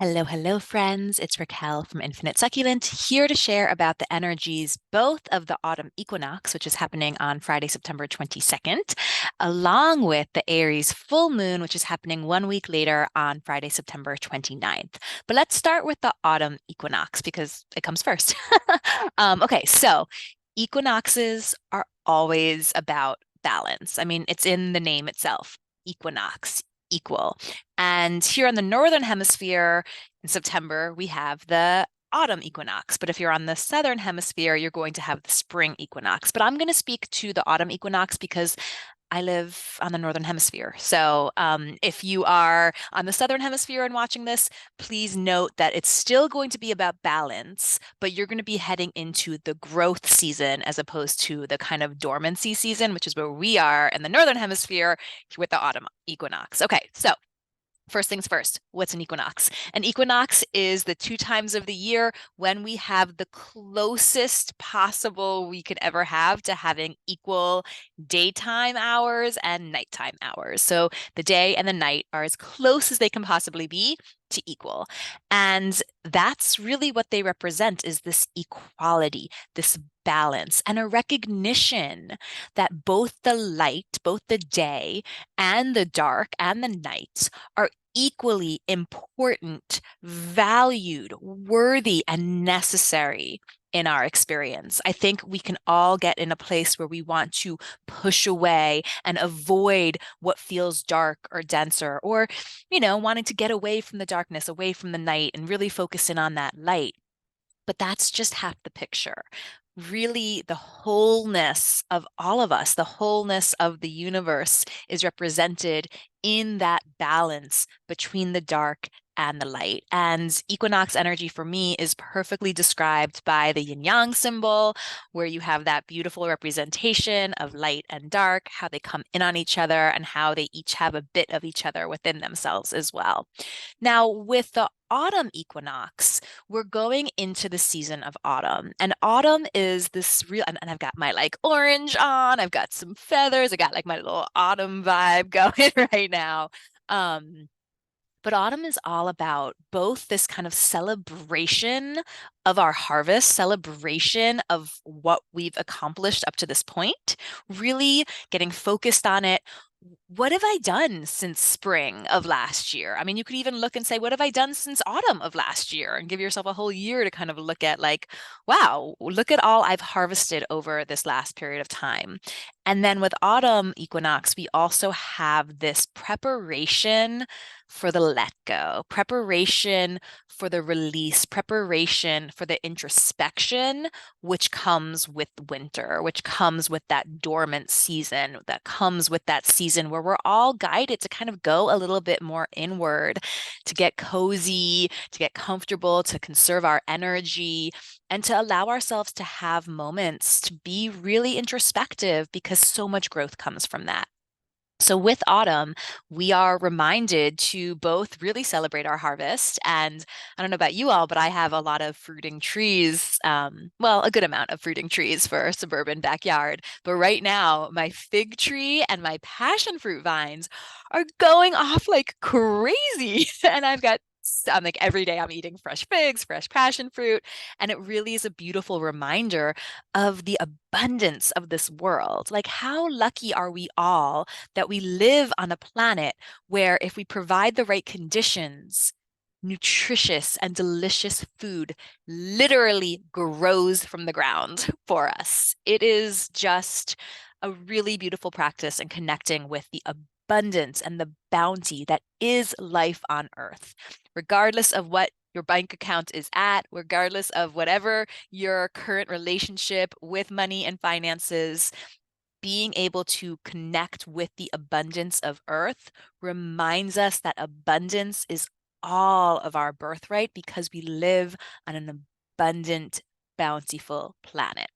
Hello, hello, friends. It's Raquel from Infinite Succulent here to share about the energies both of the autumn equinox, which is happening on Friday, September 22nd, along with the Aries full moon, which is happening 1 week later on Friday, September 29th. But let's start with the autumn equinox because it comes first. Okay, so equinoxes are always about balance. I mean, it's in the name itself, equinox, equal. And here on the northern hemisphere in September, we have the autumn equinox. But if you're on the southern hemisphere, you're going to have the spring equinox. But I'm going to speak to the autumn equinox because I live on the northern hemisphere. So if you are on the southern hemisphere and watching this, please note that it's still going to be about balance, but you're going to be heading into the growth season as opposed to the kind of dormancy season, which is where we are in the northern hemisphere with the autumn equinox. Okay, so first things first, what's an equinox? An equinox is the 2 times of the year when we have the closest possible we could ever have to having equal daytime hours and nighttime hours. So the day and the night are as close as they can possibly be to equal. And that's really what they represent is this equality, this balance, and a recognition that both the light, both the day and the dark and the night are equally important, valued, worthy, and necessary in our experience. I think we can all get in a place where we want to push away and avoid what feels dark or denser, or, wanting to get away from the darkness, away from the night, and really focus in on that light. But that's just half the picture. Really, the wholeness of all of us, the wholeness of the universe is represented in that balance between the dark and the light. And equinox energy for me is perfectly described by the yin yang symbol, where you have that beautiful representation of light and dark, how they come in on each other, and how they each have a bit of each other within themselves as well. Now, with the autumn equinox, we're going into the season of autumn. And autumn is this real, and I've got my like orange on, I've got some feathers, I got like my little autumn vibe going right now. Um, but autumn is all about both this kind of celebration of our harvest, celebration of what we've accomplished up to this point, really getting focused on it. What have I done since spring of last year? I mean, you could even look and say, what have I done since autumn of last year? And give yourself a whole year to kind of look at, like, wow, look at all I've harvested over this last period of time. And then with autumn equinox, we also have this preparation for the let go, preparation for the release, preparation for the introspection, which comes with winter, which comes with that dormant season, that comes with that season where we're all guided to kind of go a little bit more inward, to get cozy, to get comfortable, to conserve our energy, and to allow ourselves to have moments to be really introspective because so much growth comes from that. So with autumn, we are reminded to both really celebrate our harvest. And I don't know about you all, but I have a lot of fruiting trees. Well, a good amount of fruiting trees for a suburban backyard. But right now, my fig tree and my passion fruit vines are going off like crazy. And I'm like every day I'm eating fresh figs, fresh passion fruit. And it really is a beautiful reminder of the abundance of this world. Like, how lucky are we all that we live on a planet where, if we provide the right conditions, nutritious and delicious food literally grows from the ground for us. It is just a really beautiful practice in connecting with the abundance and the bounty that is life on earth, regardless of what your bank account is at, regardless of whatever your current relationship with money and finances. Being able to connect with the abundance of earth reminds us that abundance is all of our birthright because we live on an abundant, bountiful planet.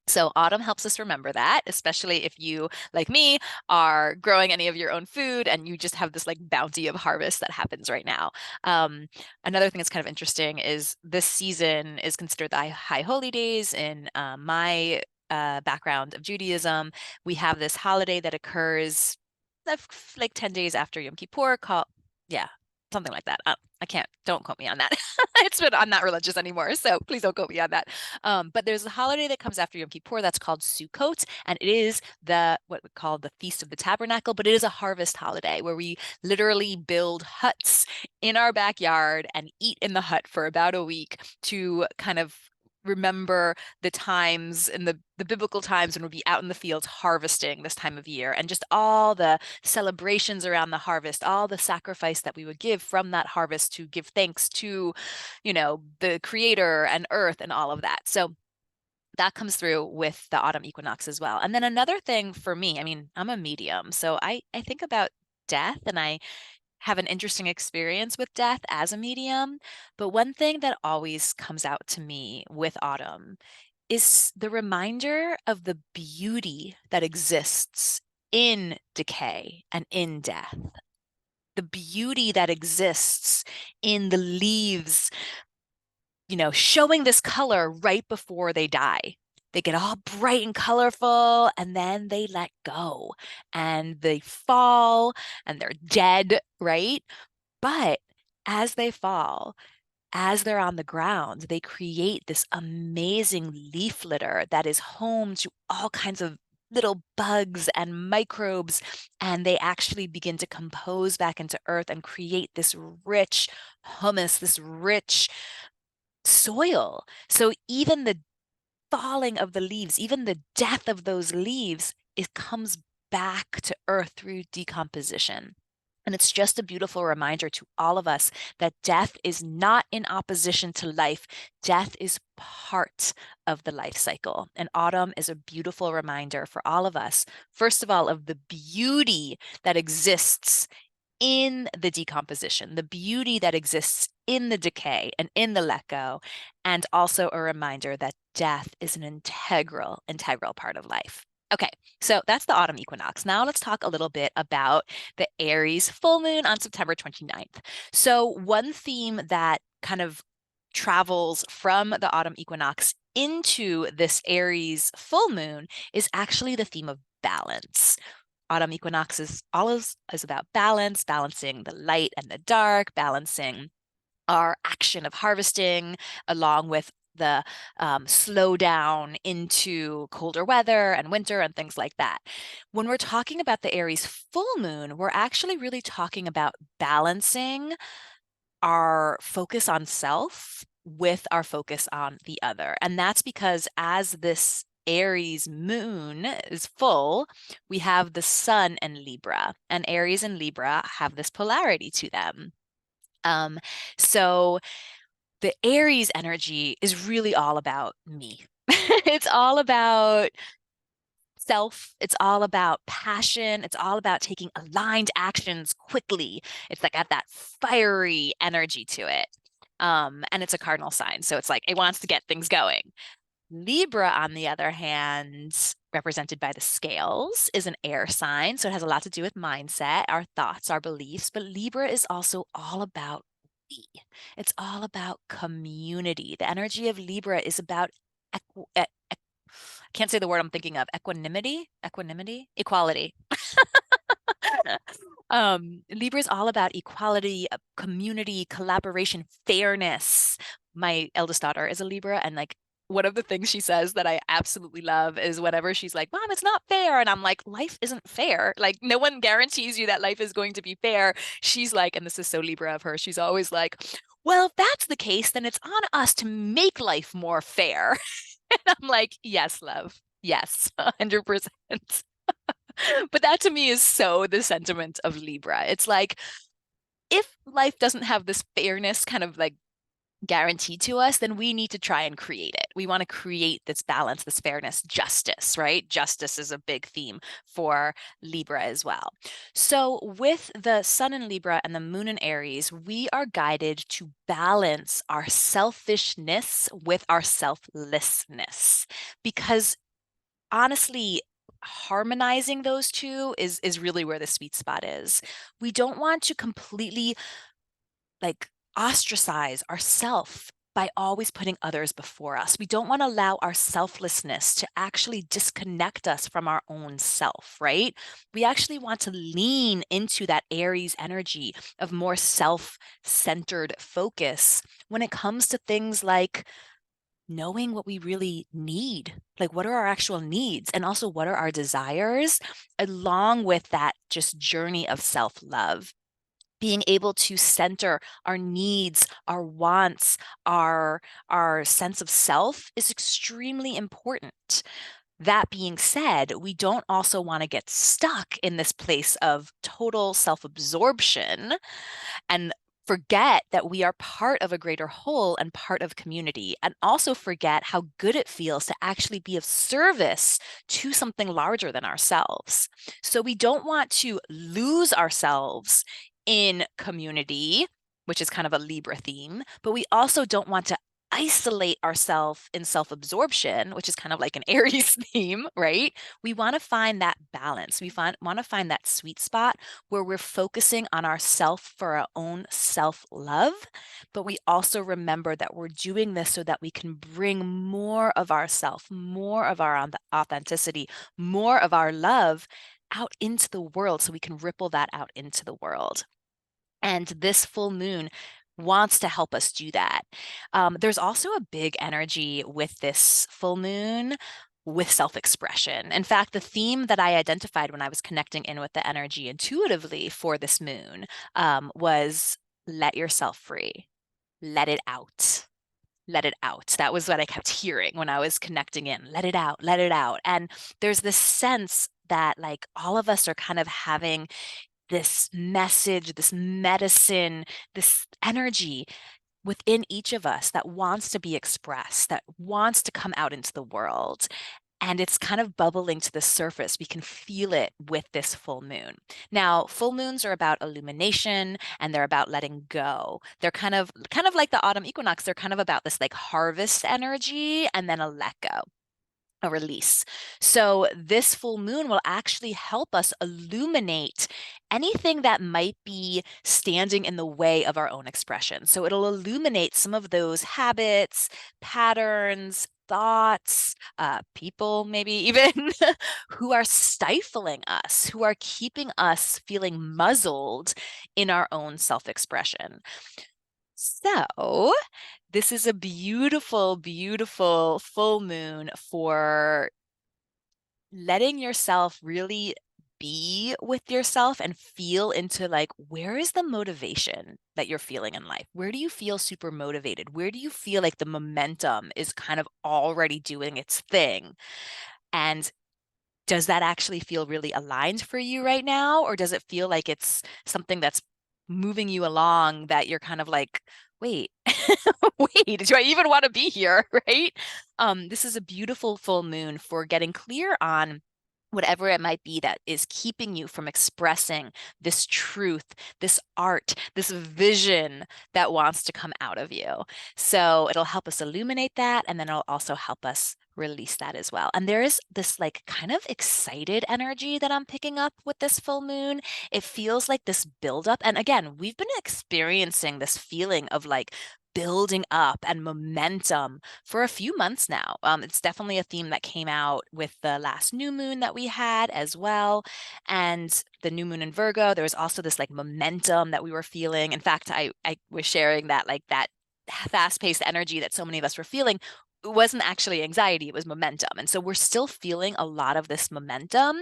So autumn helps us remember that, especially if you, like me, are growing any of your own food and you just have this like bounty of harvest that happens right now. Another thing that's kind of interesting is this season is considered the high holy days in my background of Judaism. We have this holiday that occurs like 10 days after Yom Kippur called, yeah, something like that. I don't quote me on that. I'm not religious anymore, so please don't quote me on that. But there's a holiday that comes after Yom Kippur that's called Sukkot, and it is what we call the Feast of the Tabernacle, but it is a harvest holiday where we literally build huts in our backyard and eat in the hut for about a week to kind of remember the times and the biblical times when we'd be out in the fields harvesting this time of year, and just all the celebrations around the harvest, all the sacrifice that we would give from that harvest to give thanks to, the creator and earth and all of that. So that comes through with the autumn equinox as well. And then another thing for me, I mean, I'm a medium, so I think about death, and I have an interesting experience with death as a medium. But one thing that always comes out to me with autumn is the reminder of the beauty that exists in decay and in death. The beauty that exists in the leaves, showing this color right before they die. They get all bright and colorful, and then they let go and they fall and they're dead, right? But as they fall, as they're on the ground, they create this amazing leaf litter that is home to all kinds of little bugs and microbes, and they actually begin to compose back into earth and create this rich humus, this rich soil. So even the falling of the leaves, even the death of those leaves, it comes back to earth through decomposition. And it's just a beautiful reminder to all of us that death is not in opposition to life. Death is part of the life cycle. And autumn is a beautiful reminder for all of us, first of all, of the beauty that exists in the decomposition, the beauty that exists in the decay and in the let go, and also a reminder that death is an integral part of life. Okay, so that's the autumn equinox. Now let's talk a little bit about the Aries full moon on September 29th. So one theme that kind of travels from the autumn equinox into this Aries full moon is actually the theme of balance. Autumn equinox is about balance, balancing the light and the dark, balancing our action of harvesting along with the slow down into colder weather and winter and things like that. When we're talking about the Aries full moon, we're actually really talking about balancing our focus on self with our focus on the other. And that's because as this Aries moon is full, we have the sun and Libra, and Aries and Libra have this polarity to them. Um, so the Aries energy is really all about me. It's all about self. It's all about passion. It's all about taking aligned actions quickly. It's like got that fiery energy to it. And it's a cardinal sign. So it's like it wants to get things going. Libra, on the other hand, represented by the scales, is an air sign. So it has a lot to do with mindset, our thoughts, our beliefs. But Libra is also all about we. It's all about community. The energy of Libra is about I can't say the word I'm thinking of. Equality. Libra is all about equality, community, collaboration, fairness. My eldest daughter is a Libra, and like one of the things she says that I absolutely love is whenever she's like, "Mom, it's not fair," and I'm like, "Life isn't fair. Like, no one guarantees you that life is going to be fair." She's like, and this is so Libra of her, she's always like, "Well, if that's the case, then it's on us to make life more fair." And I'm like, "Yes, love. Yes, 100%." But that to me is so the sentiment of Libra. It's like, if life doesn't have this fairness kind of like guaranteed to us, then we need to try and create it. We want to create this balance, this fairness, justice, right? Justice is a big theme for Libra as well. So with the sun in Libra and the moon in Aries, we are guided to balance our selfishness with our selflessness, because honestly, harmonizing those two is really where the sweet spot is. We don't want to completely like ostracize ourself by always putting others before us. We don't want to allow our selflessness to actually disconnect us from our own self, right? We actually want to lean into that Aries energy of more self-centered focus when it comes to things like knowing what we really need, like what are our actual needs, and also what are our desires, along with that just journey of self-love. Being able to center our needs, our wants, our sense of self is extremely important. That being said, we don't also want to get stuck in this place of total self-absorption and forget that we are part of a greater whole and part of community, and also forget how good it feels to actually be of service to something larger than ourselves. So we don't want to lose ourselves in community, which is kind of a Libra theme, but we also don't want to isolate ourselves in self-absorption, which is kind of like an Aries theme, right? We want to find that balance. Want to find that sweet spot where we're focusing on ourself for our own self-love, but we also remember that we're doing this so that we can bring more of ourself, more of our authenticity, more of our love out into the world so we can ripple that out into the world. And this full moon wants to help us do that. There's also a big energy with this full moon with self-expression. In fact, the theme that I identified when I was connecting in with the energy intuitively for this moon was let yourself free, let it out. Let it out. That was what I kept hearing when I was connecting in. Let it out, let it out. And there's this sense that like all of us are kind of having this message, this medicine, this energy within each of us that wants to be expressed, that wants to come out into the world. And it's kind of bubbling to the surface. We can feel it with this full moon. Now, full moons are about illumination and they're about letting go. They're kind of like the autumn equinox. They're kind of about this like harvest energy and then a let go, a release. So this full moon will actually help us illuminate anything that might be standing in the way of our own expression. So it'll illuminate some of those habits, patterns, thoughts, people maybe even who are stifling us, who are keeping us feeling muzzled in our own self-expression. So this is a beautiful, beautiful full moon for letting yourself really be with yourself and feel into like, where is the motivation that you're feeling in life? Where do you feel super motivated? Where do you feel like the momentum is kind of already doing its thing? And does that actually feel really aligned for you right now? Or does it feel like it's something that's moving you along that you're kind of like, wait, wait, do I even want to be here? Right? This is a beautiful full moon for getting clear on whatever it might be that is keeping you from expressing this truth, this art, this vision that wants to come out of you. So it'll help us illuminate that, and then it'll also help us release that as well. And there is this like kind of excited energy that I'm picking up with this full moon. It feels like this buildup. And again, we've been experiencing this feeling of like building up and momentum for a few months now. It's definitely a theme that came out with the last new moon that we had as well. And the new moon in Virgo, there was also this like momentum that we were feeling. In fact, I was sharing that like that fast-paced energy that so many of us were feeling wasn't actually anxiety, it was momentum. And so we're still feeling a lot of this momentum.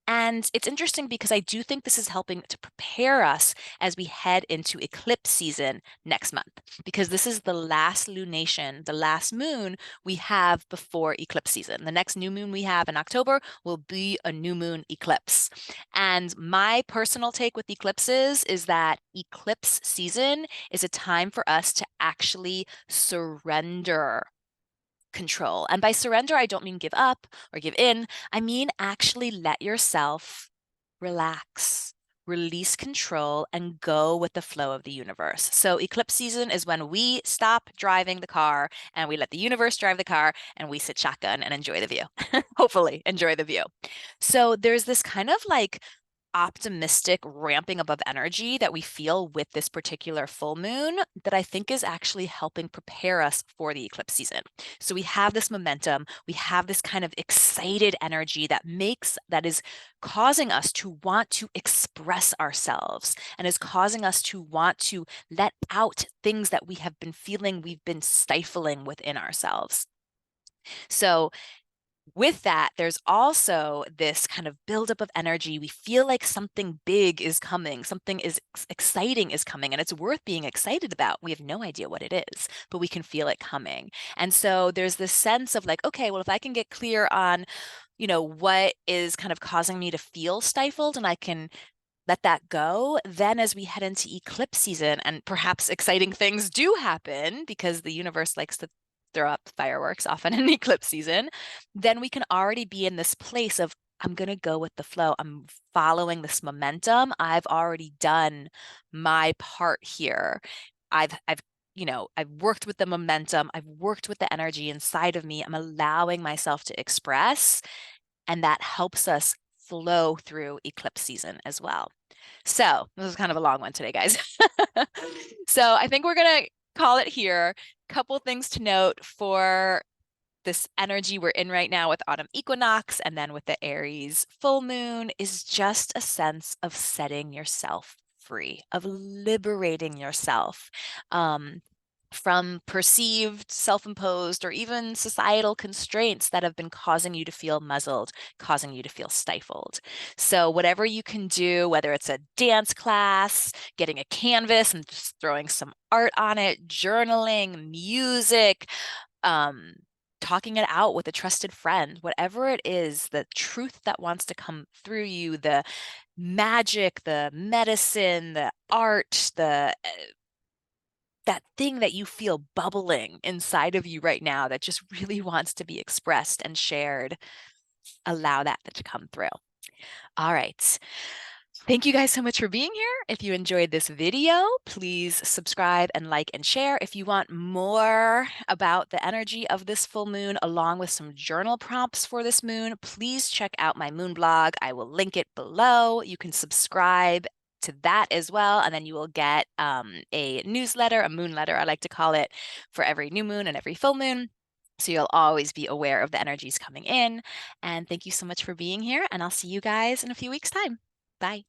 And it's interesting because I do think this is helping to prepare us as we head into eclipse season next month, because this is the last lunation, the last moon we have before eclipse season. The next new moon we have in October will be a new moon eclipse. And my personal take with eclipses is that eclipse season is a time for us to actually surrender control. And by surrender, I don't mean give up or give in. I mean actually let yourself relax, release control, and go with the flow of the universe. So eclipse season is when we stop driving the car and we let the universe drive the car and we sit shotgun and enjoy the view. Hopefully enjoy the view. So there's this kind of like optimistic ramping up of energy that we feel with this particular full moon that I think is actually helping prepare us for the eclipse season. So we have this momentum, we have this kind of excited energy that is causing us to want to express ourselves and is causing us to want to let out things that we have been feeling we've been stifling within ourselves. So with that, there's also this kind of buildup of energy. We feel like something big is coming, something is exciting is coming, and it's worth being excited about. We have no idea what it is, but we can feel it coming. And so there's this sense of like, okay, well, if I can get clear on, what is kind of causing me to feel stifled and I can let that go, then as we head into eclipse season and perhaps exciting things do happen because the universe likes to throw up fireworks often in eclipse season, then we can already be in this place of I'm going to go with the flow. I'm following this momentum. I've already done my part here. I've worked with the momentum. I've worked with the energy inside of me. I'm allowing myself to express, and that helps us flow through eclipse season as well. So this is kind of a long one today, guys. So I think we're going to call it here. Couple things to note for this energy we're in right now with autumn equinox and then with the Aries full moon is just a sense of setting yourself free, of liberating yourself. From perceived, self-imposed, or even societal constraints that have been causing you to feel muzzled, causing you to feel stifled. So whatever you can do, whether it's a dance class, getting a canvas and just throwing some art on it, journaling, music, talking it out with a trusted friend, whatever it is, the truth that wants to come through you, the magic, the medicine, the art, the that thing that you feel bubbling inside of you right now that just really wants to be expressed and shared, allow that to come through. All right. Thank you guys so much for being here. If you enjoyed this video, please subscribe and like and share. If you want more about the energy of this full moon, along with some journal prompts for this moon, please check out my moon blog. I will link it below. You can subscribe to that as well. And then you will get a newsletter, a moon letter, I like to call it, for every new moon and every full moon. So you'll always be aware of the energies coming in. And thank you so much for being here. And I'll see you guys in a few weeks' time. Bye.